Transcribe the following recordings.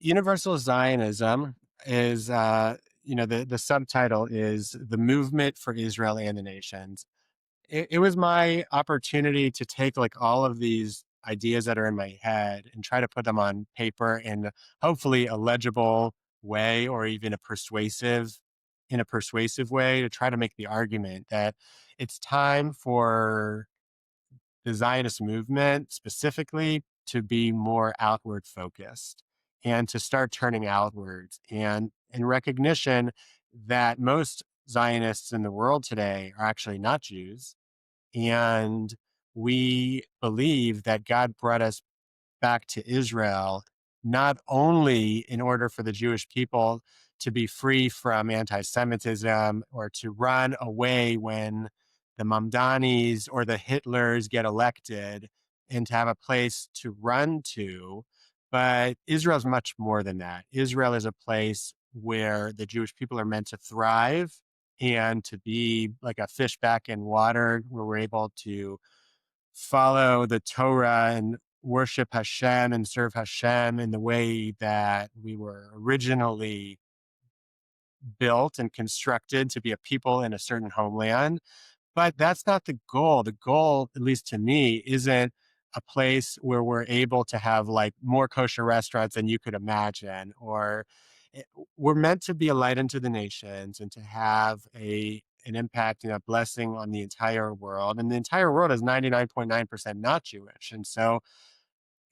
Universal Zionism is, the subtitle is The Movement for Israel and the Nations. It was my opportunity to take like all of these ideas that are in my head and try to put them on paper in hopefully a legible way or even in a persuasive way to try to make the argument that it's time for the Zionist movement specifically to be more outward focused and to start turning outwards. And in recognition that most Zionists in the world today are actually not Jews. And we believe that God brought us back to Israel, not only in order for the Jewish people to be free from anti Semitism or to run away when the Mamdanis or the Hitlers get elected and to have a place to run to. But Israel is much more than that. Israel is a place where the Jewish people are meant to thrive and to be like a fish back in water, where we're able to follow the Torah and worship Hashem and serve Hashem in the way that we were originally built and constructed to be a people in a certain homeland. But that's not the goal. The goal, at least to me, isn't a place where we're able to have like more kosher restaurants than you could imagine, or it- we're meant to be a light unto the nations and to have an impact and a blessing on the entire world. And the entire world is 99.9% not Jewish. And so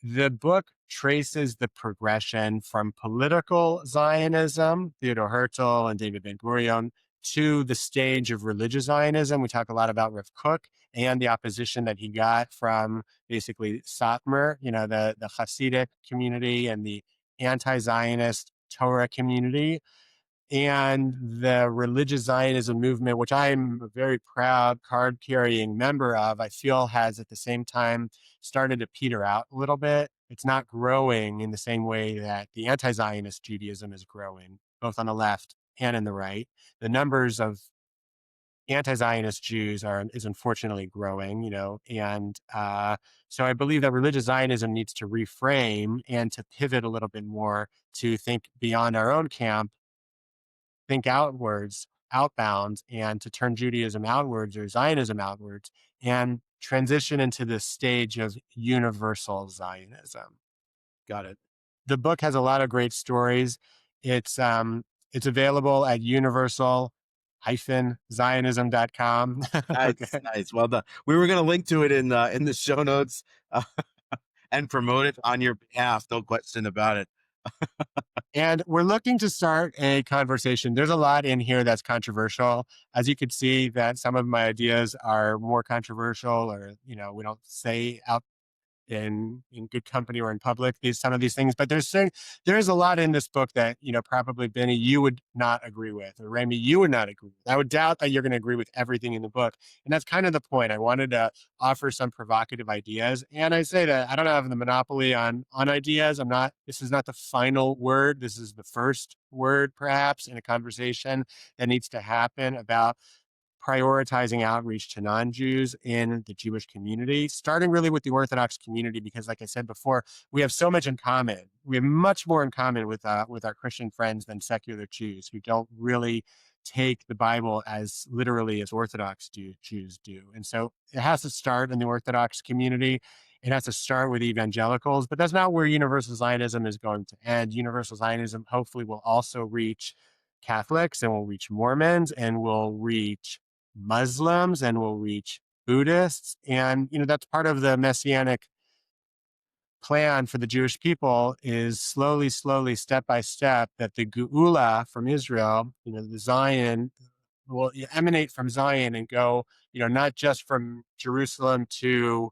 the book traces the progression from political Zionism, Theodor Herzl and David Ben Gurion, to the stage of religious Zionism. We talk a lot about Rav Kook and the opposition that he got from basically Satmar, the Hasidic community and the anti-Zionist Torah community, and the religious Zionism movement, which I'm a very proud card carrying member of, I feel has at the same time started to peter out a little bit. It's not growing in the same way that the anti Zionist Judaism is growing, both on the left and in the right. The numbers of anti Zionist Jews is unfortunately growing, and so I believe that religious Zionism needs to reframe and to pivot a little bit more to think beyond our own camp, think outwards, outbound, and to turn Judaism outwards or Zionism outwards and transition into this stage of universal Zionism. Got it. The book has a lot of great stories. It's available at universal-zionism.com. Nice, Okay. nice. Well done. We were going to link to it in the show notes uh, and promote it on your behalf. No question about it. And we're looking to start a conversation. There's a lot in here that's controversial. As you could see, that some of my ideas are more controversial, or we don't say out in good company or in public some of these things. But there's a lot in this book that probably, Benny, you would not agree with, or Rami, you would not agree with. I would doubt that you're going to agree with everything in the book, and that's kind of the point. I wanted to offer some provocative ideas, and I say that I don't have the monopoly on ideas. This is not the final word. This is the first word, perhaps, in a conversation that needs to happen about prioritizing outreach to non-Jews in the Jewish community, starting really with the Orthodox community, because like I said before, we have so much in common. We have much more in common with our Christian friends than secular Jews, who don't really take the Bible as literally as Orthodox Jews do. And so it has to start in the Orthodox community. It has to start with evangelicals, but that's not where Universal Zionism is going to end. Universal Zionism hopefully will also reach Catholics, and will reach Mormons, and will reach Muslims, and will reach Buddhists. And, that's part of the messianic plan for the Jewish people, is slowly, slowly, step by step, that the Geula from Israel, the Zion, will emanate from Zion and go, not just from Jerusalem to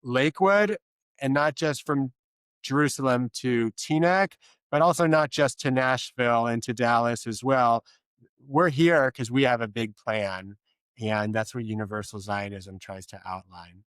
Lakewood, and not just from Jerusalem to Teaneck, but also not just to Nashville and to Dallas as well. We're here because we have a big plan, and that's what Universal Zionism tries to outline.